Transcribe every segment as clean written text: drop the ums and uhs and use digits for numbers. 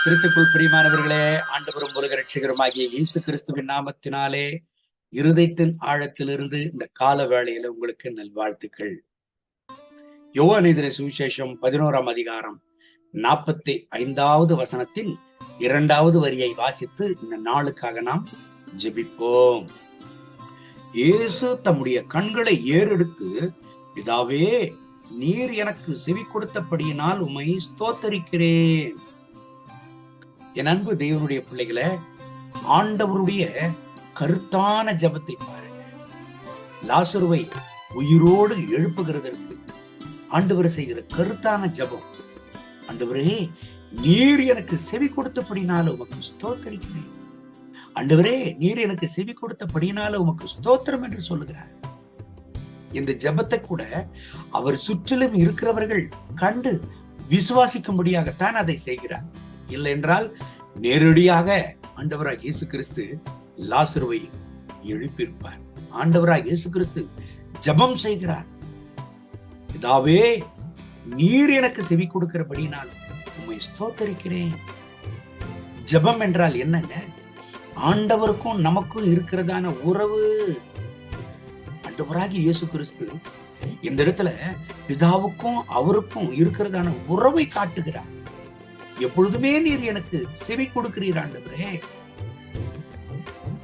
கிறிஸ்துக்குள் பிரியமானவர்களே, ஆண்டவரும் உலக ரட்சகருமாகிய இயேசு கிறிஸ்துவின் நாமத்தினாலே இருதயத்தின் ஆழத்திலிருந்து இந்த கால வேளையில உங்களுக்கு நல்வாழ்த்துக்கள். யோவான் எழுதின சுவிசேஷம் 11ஆம் அதிகாரம் 45வது வசனத்தின் 2வது வரியை வாசித்து இந்த நாளுக்காக நாம் ஜெபிப்போம். இயேசு தம்முடைய கண்களை ஏறெடுத்து, பிதாவே, நீர் எனக்கு செவி கொடுத்தபடியினால் உம்மை ஸ்தோத்தரிக்கிறேன். என் அன்பு தேவனுடைய பிள்ளைகளை, ஆண்டவருடைய கருத்தான ஜெபத்தை பாருங்க. லாசருவை உயிரோடு எழுப்புகிறதற்கு ஆண்டவர் செய்கிற கருத்தான ஜெபம். ஆண்டவரே, நீர் எனக்கு செவி கொடுத்தபடினால உமக்கு ஸ்தோத்தரிக்கிறேன். ஆண்டவரே, நீர் எனக்கு செவி கொடுத்தபடினால உமக்கு ஸ்தோத்திரம் என்று சொல்லுகிறார். இந்த ஜெபத்தை கூட அவர் சுற்றிலும் இருக்கிறவர்கள் கண்டு விசுவாசிக்கும்படியாகத்தான் அதை செய்கிறார். இல்லை என்றால் நேரடியாக ஆண்டவராக இயேசு கிறிஸ்து லாசருவை எழுப்பியிருப்பார். ஆண்டவராக இயேசு கிறிஸ்து ஜெபம் செய்கிறார். பிதாவே, நீர் எனக்கு செவி கொடுக்கிறபடினால் உம்மை ஸ்தோத்தரிக்கிறேன். ஜெபம் என்றால் என்னங்க? ஆண்டவருக்கும் நமக்கும் இருக்கிறதான உறவு. ஆண்டவராக இயேசு கிறிஸ்து இந்த இடத்துல பிதாவுக்கும் அவருக்கும் இருக்கிறதான உறவை காட்டுகிறார். எப்பொழுதுமே நீர் எனக்கு செவி கொடுக்கிறீர் ஆண்டவரே,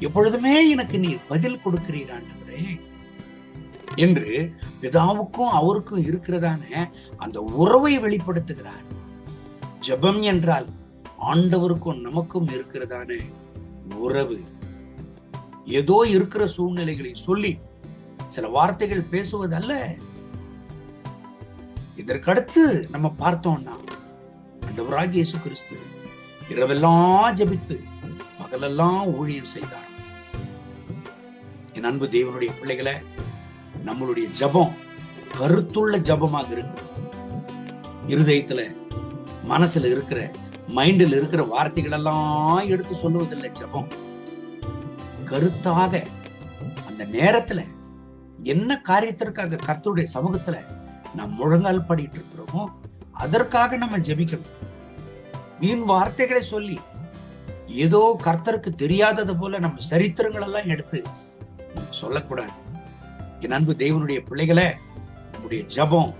எப்பொழுதுமே எனக்கு நீர் பதில் கொடுக்கிறீர் ஆண்டவரே என்று பிதாவுக்கும் அவருக்கும் இருக்கிறதான அந்த உறவை வெளிப்படுத்துகிறார். ஜெபம் என்றால் ஆண்டவருக்கும் நமக்கும் இருக்கிறதான உறவு. ஏதோ இருக்கிற சூழ்நிலைகளை சொல்லி சில வார்த்தைகள் பேசுவதல்ல. இதற்கடுத்து நம்ம பார்த்தோம்னா, ஆண்டவராகிய இயேசு கிறிஸ்து இரவெல்லாம் ஜெபித்து பகலெல்லாம் ஊழியம் செய்தார். என் அன்பு தேவனுடைய பிள்ளைகளை, நம்மளுடைய ஜெபம் கருத்துள்ள ஜெபமாக இருக்கு. இருதயத்துல மனசுல இருக்கிற மைண்டில் இருக்கிற வார்த்தைகள் எல்லாம் எடுத்து சொல்லுவதில்லை. ஜெபம் கருத்தாக அந்த நேரத்துல என்ன காரியத்திற்காக கர்த்தருடைய சமூகத்துல நாம் முழங்கால் படிட்டு இருக்கிறோமோ அதற்காக நம்ம ஜெபிக்கணும். வீண் வார்த்தைகளை சொல்லி ஏதோ கர்த்தருக்கு தெரியாதது போல நம்ம சரித்திரங்கள் எல்லாம் எடுத்து சொல்லக்கூடாது. என் அன்பு தேவனுடைய பிள்ளைகளை, நம்முடைய ஜெபம்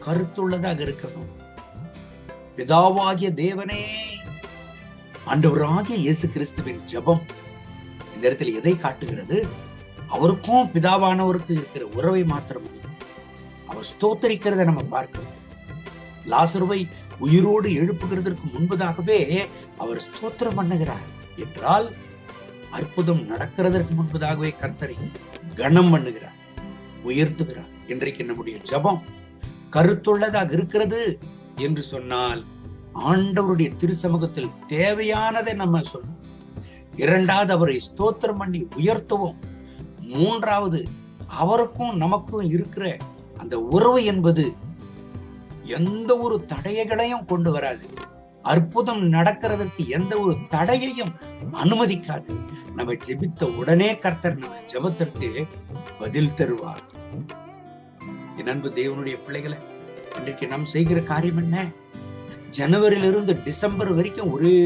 கருத்துள்ளதாக இருக்கணும். பிதாவாகிய தேவனே, ஆண்டவராகிய இயேசு கிறிஸ்துவின் ஜெபம் இந்த இடத்துல எதை காட்டுகிறது? அவருக்கும் பிதாவானவருக்கு இருக்கிற உறவை மாத்திரம் இல்லை, அவர் ஸ்தோத்தரிக்கிறத நம்ம பார்க்கிறோம். லாசருவை உயிரோடு எழுப்புகிறதற்கு முன்பதாகவே அவர் ஸ்தோத்திரம் பண்ணுகிறார் என்றால், அற்புதம் நடக்கிறதற்கு முன்பதாகவே கர்த்தரை கனம் பண்ணுகிறார், உயர்த்துகிறார். இன்றைக்கு நம்முடைய ஜெபம் கருத்துள்ளதாக இருக்கிறது என்று சொன்னால், ஆண்டவருடைய திருச்சமூகத்தில் தேவையானதை நம்ம சொல்லணும். இரண்டாவது, அவரை ஸ்தோத்திரம் பண்ணி உயர்த்துவோம். மூன்றாவது, அவருக்கும் நமக்கும் இருக்கிற அந்த உறவு என்பது எந்த ஒரு தடைகளையும் கொண்டு வராது. அற்புதம் நடக்கிறதற்கு எந்த ஒரு தடையையும் அனுமதிக்காது. நம்ம ஜெபித்த உடனே கர்த்தர் நம்ம ஜெபத்திற்கு பதில் தருவார். என் அன்பு தேவனுடைய பிள்ளைகளை, இன்றைக்கு நாம் செய்கிற காரியம் என்ன? ஜனவரியிலிருந்து டிசம்பர் வரைக்கும் ஒரே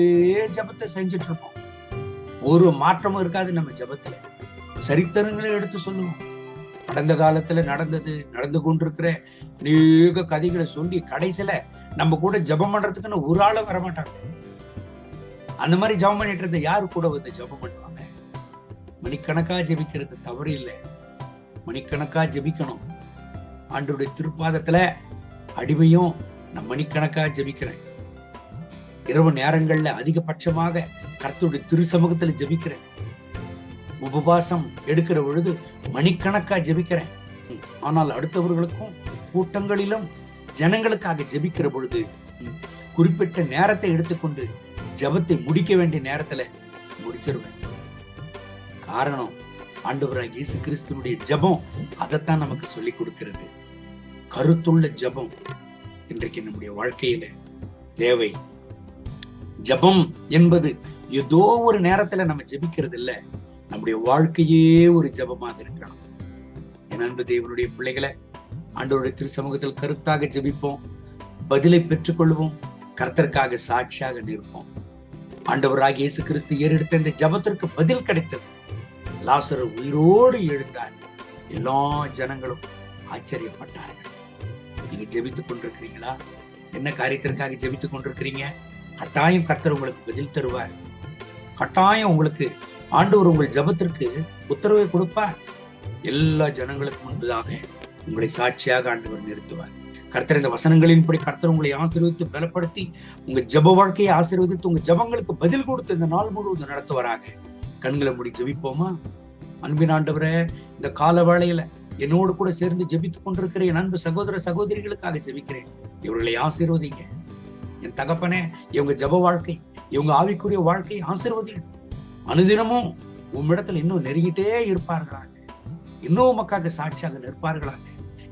ஜெபத்தை செஞ்சுட்டு இருக்கோம். ஒரு மாற்றமும் இருக்காது நம்ம ஜெபத்துல. சரித்திரங்களை எடுத்து சொல்லுவோம். கடந்த காலத்துல நடந்தது, நடந்து கொண்டிருக்கிற அநேக கதைகளை சொல்லி கடைசியில நம்ம கூட ஜெபம் பண்றதுக்குன்னு ஒரு ஆளும் வரமாட்டாங்க. அந்த மாதிரி ஜெபம் பண்ணிட்டு இருந்த யாரு கூட வந்து ஜெபம் பண்ணுவாங்க? மணிக்கணக்கா ஜெபிக்கிறது தவறு இல்லை, மணிக்கணக்கா ஜெபிக்கணும். ஆண்டவருடைய திருப்பாதத்துல அடிமையும் நான் மணிக்கணக்கா ஜெபிக்கிறேன். இரவு நேரங்கள்ல அதிகபட்சமாக கர்த்தருடைய திருச்சமூகத்துல ஜெபிக்கிறேன். உபவாசம் எடுக்கிற பொழுது மணிக்கணக்கா ஜெபிக்கிறேன். ஆனால் அடுத்தவர்களுக்கும் கூட்டங்களிலும் ஜனங்களுக்காக ஜெபிக்கிற பொழுது குறிப்பிட்ட நேரத்தை எடுத்துக்கொண்டு ஜெபத்தை முடிக்க வேண்டிய நேரத்துல முடிச்சிருவேன். காரணம், ஆண்டவராகிய இயேசு கிறிஸ்துவினுடைய ஜெபம் அதைத்தான் நமக்கு சொல்லி கொடுக்கிறது. கருத்துள்ள ஜெபம் இன்றைக்கு நம்முடைய வாழ்க்கையில தேவை. ஜெபம் என்பது ஏதோ ஒரு நேரத்துல நம்ம ஜெபிக்கிறது இல்ல, நம்முடைய வாழ்க்கையே ஒரு ஜெபமாக இருக்கணும். என் அன்பு தேவனுடைய பிள்ளைகளை, ஆண்டவருடைய திருச்சமூகத்தில் கருத்தாக ஜெபிப்போம், பதிலை பெற்றுக் கொள்வோம், கர்த்தருக்காக சாட்சியாக நிற்போம். ஆண்டவராகிய இயேசு கிறிஸ்து ஏறெடுத்த இந்த ஜெபத்திற்கு பதில் கிடைத்தது. லாசரு உயிரோடு எழுந்தார். எல்லா ஜனங்களும் ஆச்சரியப்பட்டார்கள். நீங்க ஜெபித்துக் கொண்டிருக்கிறீங்களா? என்ன காரியத்திற்காக ஜெபித்துக் கொண்டிருக்கிறீங்க? கட்டாயம் கர்த்தர் உங்களுக்கு பதில் தருவார். கட்டாயம் உங்களுக்கு ஆண்டவர் உங்கள் ஜெபத்திற்கு உத்தரவை கொடுப்பார். எல்லா ஜனங்களுக்கு முன்பதாக உங்களை சாட்சியாக ஆண்டவர் நிறுத்துவார். கர்த்தர் இந்த வசனங்களின்படி கர்த்தர் உங்களை ஆசீர்வதித்து பலப்படுத்தி உங்க ஜெப வாழ்க்கையை ஆசீர்வதித்து உங்க ஜெபங்களுக்கு பதில் கொடுத்து இந்த நாள் முழுவதும் நடத்துவாராக. கண்களை மூடி ஜெபிப்போமா? அன்பின் ஆண்டவரே, இந்த கால வேளையில என்னோடு கூட சேர்ந்து ஜெபித்துக் கொண்டிருக்கிற என் அன்பு சகோதர சகோதரிகளுக்காக ஜெபிக்கிறேன். இவர்களை ஆசீர்வதிங்க. என் தகப்பனே, இவங்க ஜெப வாழ்க்கை, இவங்க ஆவிக்குரிய வாழ்க்கையை ஆசீர்வதிங்க. அனுதினமும் உம்மிடத்துல இன்னும் நெருங்கிட்டே இருப்பார்களாக. இன்னும் உமக்காக சாட்சியாக நிற்பார்களாக.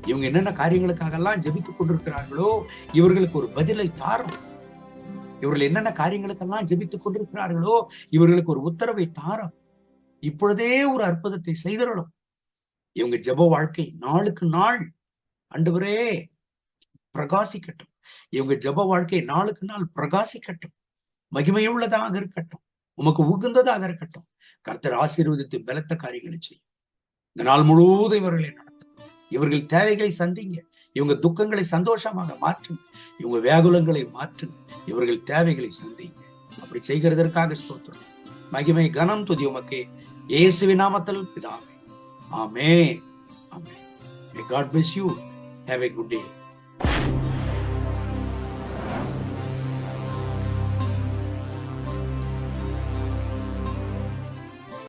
இவங்க என்னென்ன காரியங்களுக்காக எல்லாம் ஜெபித்துக் கொண்டிருக்கிறார்களோ இவர்களுக்கு ஒரு பதிலை தாரும். இவர்கள் என்னென்ன காரியங்களுக்கெல்லாம் ஜெபித்துக் கொண்டிருக்கிறார்களோ இவர்களுக்கு ஒரு உத்தரவை தாரும். இப்பொழுதே ஒரு அற்புதத்தை செய்தரணும். இவங்க ஜெப வாழ்க்கை நாளுக்கு நாள் ஆண்டவரே பிரகாசிக்கட்டும். இவங்க ஜெப வாழ்க்கை நாளுக்கு நாள் பிரகாசிக்கட்டும். மகிமையுள்ளதாக இருக்கட்டும். உமக்கு உகந்ததாக இருக்கட்டும். கர்த்தர் ஆசீர்வதித்து பலத்த காரியங்களை செய்யும். இந்த நாள் முழுவதும் இவர்களை நடத்தும். இவர்கள் தேவைகளை சந்திங்க. இவங்க துக்கங்களை சந்தோஷமாக மாற்றுங்க. இவங்க வியாகுலங்களை மாற்றுங்க. இவர்கள் தேவைகளை சந்திங்க. அப்படி செய்கிறதற்காக ஸ்தோத்திரம். மகிமை கனம் துதி உமக்கே, இயேசுவின் நாமத்தில் பிதாவே. ஆமென். ஆமென். May God bless you. Have a good day.